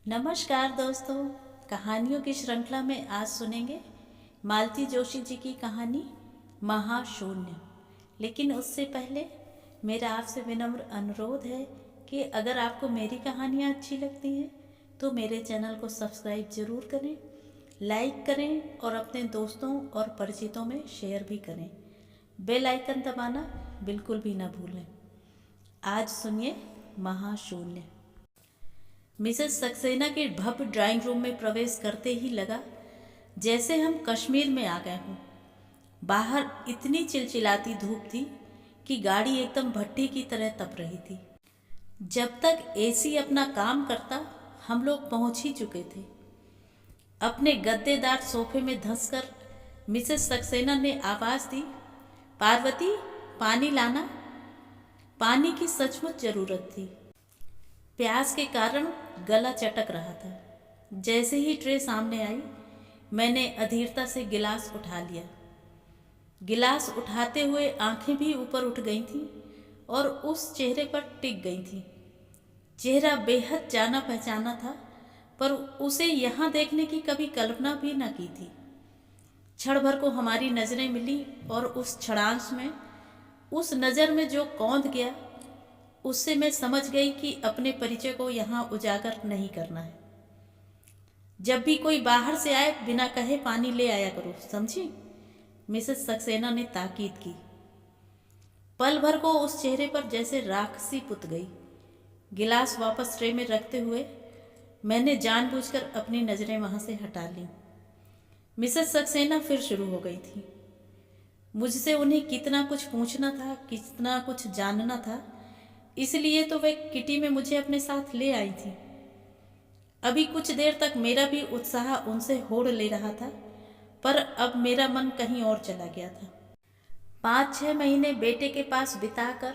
नमस्कार दोस्तों। कहानियों की श्रृंखला में आज सुनेंगे मालती जोशी जी की कहानी महाशून्य। लेकिन उससे पहले मेरा आपसे विनम्र अनुरोध है कि अगर आपको मेरी कहानियाँ अच्छी लगती हैं तो मेरे चैनल को सब्सक्राइब ज़रूर करें, लाइक करें और अपने दोस्तों और परिचितों में शेयर भी करें। बेल आइकन दबाना बिल्कुल भी ना भूलें। आज सुनिए महाशून्य। मिसेस सक्सेना के भव्य ड्राइंग रूम में प्रवेश करते ही लगा जैसे हम कश्मीर में आ गए हों। बाहर इतनी चिलचिलाती धूप थी कि गाड़ी एकदम भट्टी की तरह तप रही थी। जब तक एसी अपना काम करता हम लोग पहुंच ही चुके थे। अपने गद्देदार सोफे में धंसकर मिसेस सक्सेना ने आवाज़ दी, पार्वती पानी लाना। पानी की सचमुच ज़रूरत थी। प्यास के कारण गला चटक रहा था। जैसे ही ट्रे सामने आई मैंने अधीरता से गिलास उठा लिया। गिलास उठाते हुए आंखें भी ऊपर उठ गई थीं और उस चेहरे पर टिक गई थीं। चेहरा बेहद जाना पहचाना था, पर उसे यहाँ देखने की कभी कल्पना भी न की थी। क्षण भर को हमारी नज़रें मिली और उस क्षणांश में, उस नज़र में जो कौंध गया, उससे मैं समझ गई कि अपने परिचय को यहाँ उजागर नहीं करना है। जब भी कोई बाहर से आए बिना कहे पानी ले आया करो, समझी? मिसेस सक्सेना ने ताकीद की। पल भर को उस चेहरे पर जैसे राक्षसी पुत गई। गिलास वापस ट्रे में रखते हुए मैंने जानबूझकर अपनी नज़रें वहाँ से हटा लीं। मिसेस सक्सेना फिर शुरू हो गई थी। मुझसे उन्हें कितना कुछ पूछना था, कितना कुछ जानना था, इसलिए तो वे किटी में मुझे अपने साथ ले आई थी। अभी कुछ देर तक मेरा भी उत्साह उनसे होड़ ले रहा था, पर अब मेरा मन कहीं और चला गया था। 5-6 महीने बेटे के पास बिताकर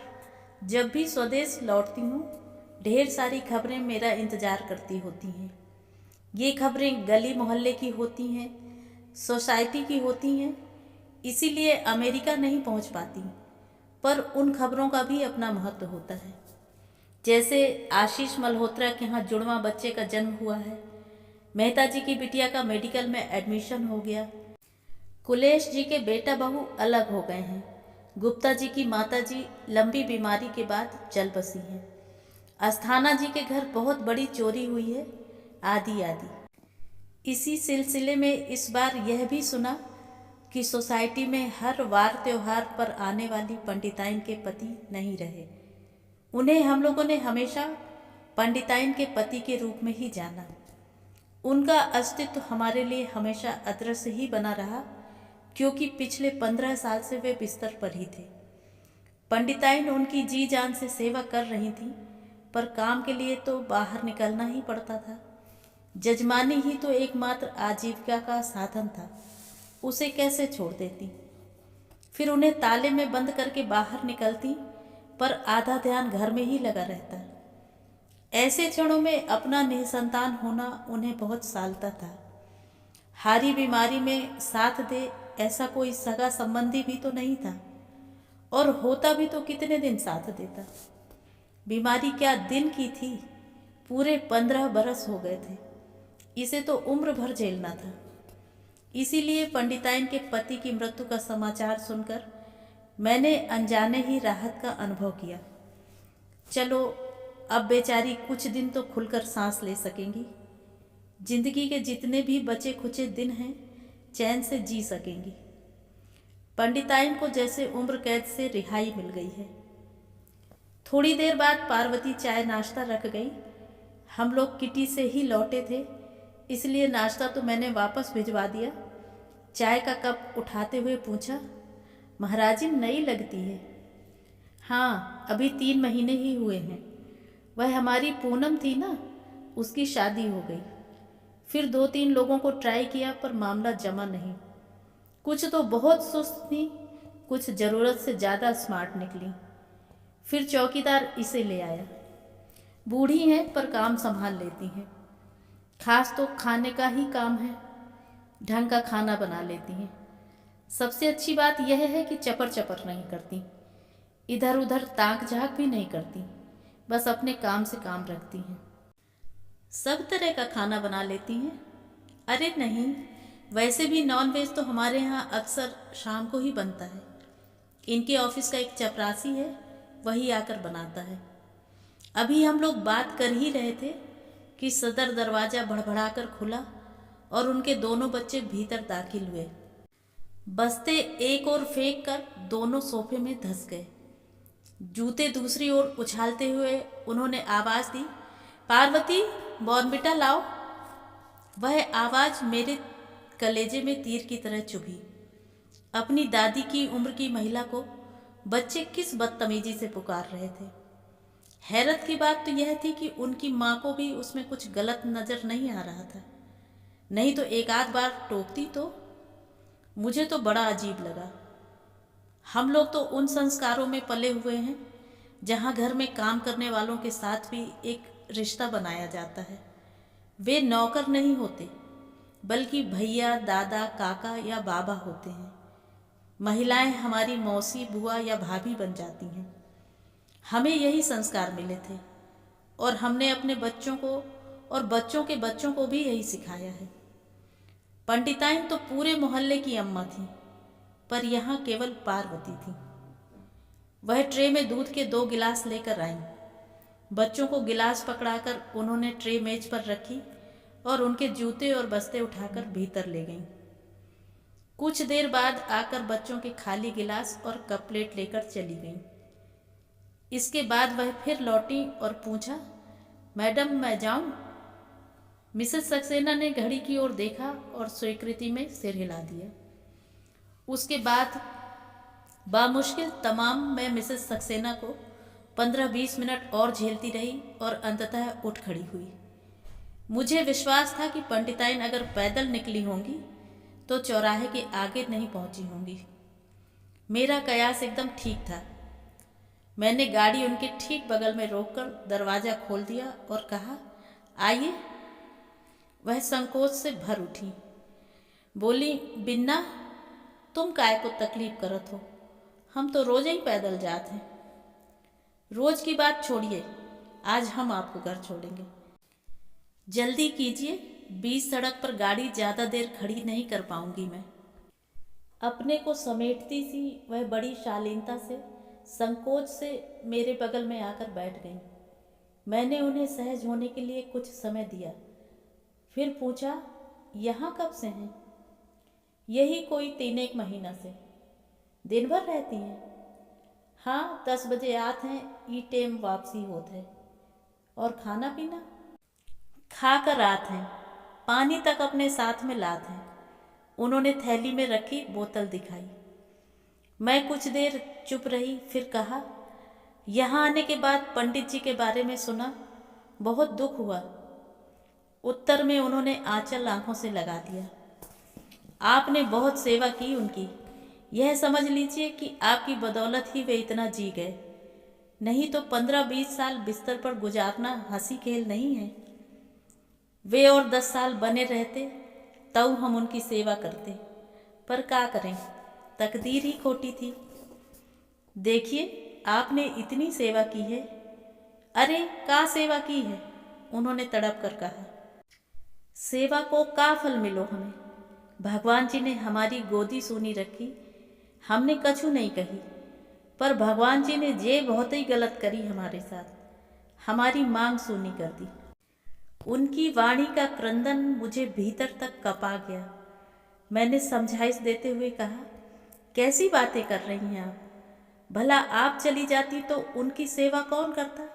जब भी स्वदेश लौटती हूँ, ढेर सारी खबरें मेरा इंतजार करती होती हैं। ये खबरें गली मोहल्ले की होती हैं, सोसाइटी की होती हैं, इसीलिए अमेरिका नहीं पहुँच पाती। पर उन खबरों का भी अपना महत्व होता है। जैसे आशीष मल्होत्रा के यहाँ जुड़वा बच्चे का जन्म हुआ है, मेहता जी की बिटिया का मेडिकल में एडमिशन हो गया, कुलेश जी के बेटा बहू अलग हो गए हैं, गुप्ता जी की माता जी लंबी बीमारी के बाद चल बसी हैं, अस्थाना जी के घर बहुत बड़ी चोरी हुई है, आदि आदि। इसी सिलसिले में इस बार यह भी सुना कि सोसाइटी में हर वार त्योहार पर आने वाली पंडिताइन के पति नहीं रहे। उन्हें हम लोगों ने हमेशा पंडिताइन के पति के रूप में ही जाना। उनका अस्तित्व हमारे लिए हमेशा अदृश्य ही बना रहा, क्योंकि पिछले 15 साल से वे बिस्तर पर ही थे। पंडिताइन उनकी जी जान से सेवा कर रही थी, पर काम के लिए तो बाहर निकलना ही पड़ता था। जजमानी ही तो एकमात्र आजीविका का साधन था, उसे कैसे छोड़ देती। फिर उन्हें ताले में बंद करके बाहर निकलती, पर आधा ध्यान घर में ही लगा रहता। ऐसे क्षणों में अपना निसंतान होना उन्हें बहुत सालता था। हारी बीमारी में साथ दे ऐसा कोई सगा संबंधी भी तो नहीं था, और होता भी तो कितने दिन साथ देता। बीमारी क्या दिन की थी, पूरे 15 बरस हो गए थे। इसे तो उम्र भर झेलना था। इसीलिए पंडिताइन के पति की मृत्यु का समाचार सुनकर मैंने अनजाने ही राहत का अनुभव किया। चलो अब बेचारी कुछ दिन तो खुलकर सांस ले सकेंगी। जिंदगी के जितने भी बचे खुचे दिन हैं चैन से जी सकेंगी। पंडिताइन को जैसे उम्र कैद से रिहाई मिल गई है। थोड़ी देर बाद पार्वती चाय नाश्ता रख गई। हम लोग किटी से ही लौटे थे, इसलिए नाश्ता तो मैंने वापस भिजवा दिया। चाय का कप उठाते हुए पूछा, महाराजी नई लगती है। हाँ, अभी 3 महीने ही हुए हैं। वह हमारी पूनम थी ना, उसकी शादी हो गई। फिर 2-3 लोगों को ट्राई किया, पर मामला जमा नहीं। कुछ तो बहुत सुस्त थी, कुछ ज़रूरत से ज़्यादा स्मार्ट निकली। फिर चौकीदार इसे ले आया। बूढ़ी हैं पर काम संभाल लेती हैं। खास तो खाने का ही काम है, ढंग का खाना बना लेती हैं। सबसे अच्छी बात यह है कि चपर चपर नहीं करती, इधर उधर ताक झाक भी नहीं करती, बस अपने काम से काम रखती हैं। सब तरह का खाना बना लेती हैं? अरे नहीं, वैसे भी नॉन वेज तो हमारे यहाँ अक्सर शाम को ही बनता है। इनके ऑफिस का एक चपरासी है, वही आकर बनाता है। अभी हम लोग बात कर ही रहे थे कि सदर दरवाज़ा भड़बड़ाकर खुला और उनके दोनों बच्चे भीतर दाखिल हुए। बस्ते एक ओर फेंक कर दोनों सोफे में धंस गए। जूते दूसरी ओर उछालते हुए उन्होंने आवाज़ दी, पार्वती, बॉर्नविटा लाओ। वह आवाज़ मेरे कलेजे में तीर की तरह चुभी। अपनी दादी की उम्र की महिला को बच्चे किस बदतमीजी से पुकार रहे थे। हैरत की बात तो यह थी कि उनकी माँ को भी उसमें कुछ गलत नज़र नहीं आ रहा था, नहीं तो एक आध बार टोकती तो। मुझे तो बड़ा अजीब लगा। हम लोग तो उन संस्कारों में पले हुए हैं जहाँ घर में काम करने वालों के साथ भी एक रिश्ता बनाया जाता है। वे नौकर नहीं होते, बल्कि भैया, दादा, काका या बाबा होते हैं। महिलाएं हमारी मौसी, बुआ या भाभी बन जाती हैं। हमें यही संस्कार मिले थे और हमने अपने बच्चों को और बच्चों के बच्चों को भी यही सिखाया है। पंडिताइन तो पूरे मोहल्ले की अम्मा थी, पर यहाँ केवल पार्वती थी। वह ट्रे में दूध के 2 गिलास लेकर आईं। बच्चों को गिलास पकड़ाकर उन्होंने ट्रे मेज पर रखी और उनके जूते और बस्ते उठाकर भीतर ले गईं। कुछ देर बाद आकर बच्चों के खाली गिलास और कप प्लेट लेकर चली गईं। इसके बाद वह फिर लौटी और पूछा, मैडम मैं जाऊं? मिसेस सक्सेना ने घड़ी की ओर देखा और स्वीकृति में सिर हिला दिया। उसके बाद बामुश्किल तमाम मैं मिसेस सक्सेना को 15-20 मिनट और झेलती रही और अंततः उठ खड़ी हुई। मुझे विश्वास था कि पंडिताइन अगर पैदल निकली होंगी तो चौराहे के आगे नहीं पहुंची होंगी। मेरा कयास एकदम ठीक था। मैंने गाड़ी उनके ठीक बगल में रोककर दरवाज़ा खोल दिया और कहा, आइए। वह संकोच से भर उठी। बोली, बिन्ना, तुम काय को तकलीफ करत हो? हम तो रोज ही पैदल जाते हैं। रोज की बात छोड़िए, आज हम आपको घर छोड़ेंगे। जल्दी कीजिए, बीच सड़क पर गाड़ी ज़्यादा देर खड़ी नहीं कर पाऊंगी मैं। अपने को समेटती सी वह बड़ी शालीनता से, संकोच से मेरे बगल में आकर बैठ गई। मैंने उन्हें सहज होने के लिए कुछ समय दिया, फिर पूछा, यहाँ कब से हैं? यही कोई 3-1 महीना से। दिन भर रहती हैं? हाँ, 10 बजे आते हैं, ई टेम वापसी होते है। और खाना पीना? खा कर आते हैं, पानी तक अपने साथ में लाते हैं। उन्होंने थैली में रखी बोतल दिखाई। मैं कुछ देर चुप रही, फिर कहा, यहाँ आने के बाद पंडित जी के बारे में सुना, बहुत दुख हुआ। उत्तर में उन्होंने आंचल आंखों से लगा दिया। आपने बहुत सेवा की उनकी, यह समझ लीजिए कि आपकी बदौलत ही वे इतना जी गए, नहीं तो 15-20 साल बिस्तर पर गुजारना हंसी खेल नहीं है। वे और 10 साल बने रहते तब हम उनकी सेवा करते, पर क्या करें, तकदीर ही खोटी थी। देखिए, आपने इतनी सेवा की है। अरे का सेवा की है? उन्होंने तड़प कर कहा। सेवा को का फल मिलो हमें? भगवान जी ने हमारी गोदी सुनी रखी, हमने कछु नहीं कही, पर भगवान जी ने जे बहुत ही गलत करी हमारे साथ, हमारी मांग सुनी कर दी। उनकी वाणी का क्रंदन मुझे भीतर तक कपा गया। मैंने समझाइश देते हुए कहा, कैसी बातें कर रही हैं आप? भला आप चली जाती तो उनकी सेवा कौन करता?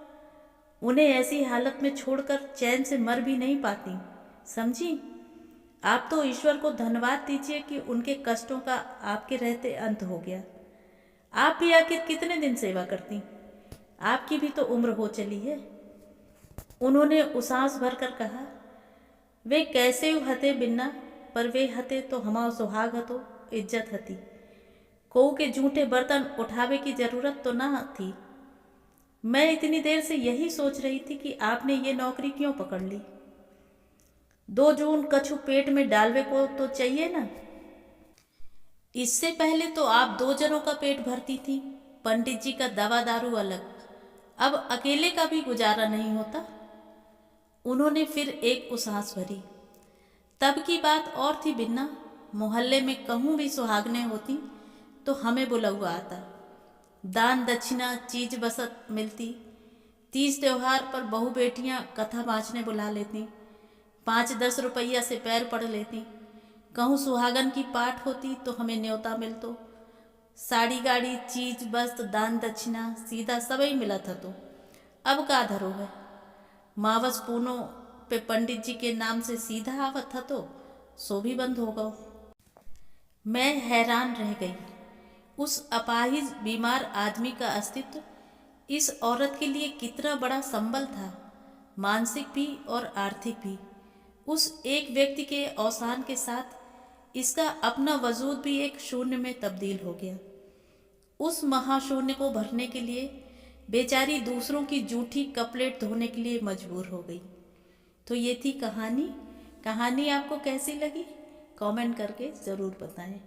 उन्हें ऐसी हालत में छोड़कर चैन से मर भी नहीं पाती, समझी? आप तो ईश्वर को धन्यवाद दीजिए कि उनके कष्टों का आपके रहते अंत हो गया। आप भी आखिर कितने दिन सेवा करती? आपकी भी तो उम्र हो चली है। उन्होंने उसास भर कर कहा, वे कैसे हते बिन्ना, पर वे हते तो हमारा सुहाग हतो, इज्जत हती। को के जूठे बर्तन उठावे की जरूरत तो ना थी। मैं इतनी देर से यही सोच रही थी कि आपने ये नौकरी क्यों पकड़ ली। 2 जून कछु पेट में डालवे को तो चाहिए ना। इससे पहले तो आप 2 जनों का पेट भरती थी, पंडित जी का दवा दारू अलग, अब अकेले का भी गुजारा नहीं होता। उन्होंने फिर एक उसास भरी। तब की बात और थी बिन्ना। मोहल्ले में कहूँ भी सुहागनें होती तो हमें बुलौआ आता। दान दक्षिणा चीज बसत मिलती। तीज त्योहार पर बहू बेटियां कथा बाँचने बुला लेती। 5-10 रुपया से पैर पड़ लेती। कहूँ सुहागन की पाठ होती तो हमें न्योता मिलतो। साड़ी गाड़ी चीज वस्त्र दान दक्षिणा सीधा सबई मिला था। तो अब का धरो है। मावस पूनों पे पंडित जी के नाम से सीधा आवत था तो सो भी बंद हो गओ। मैं हैरान रह गई। उस अपाहिज बीमार आदमी का अस्तित्व इस औरत के लिए कितना बड़ा संबल था, मानसिक भी और आर्थिक भी। उस एक व्यक्ति के अवसान के साथ इसका अपना वजूद भी एक शून्य में तब्दील हो गया। उस महाशून्य को भरने के लिए बेचारी दूसरों की जूठी कपलेट धोने के लिए मजबूर हो गई। तो ये थी कहानी। कहानी आपको कैसी लगी कमेंट करके ज़रूर बताएं।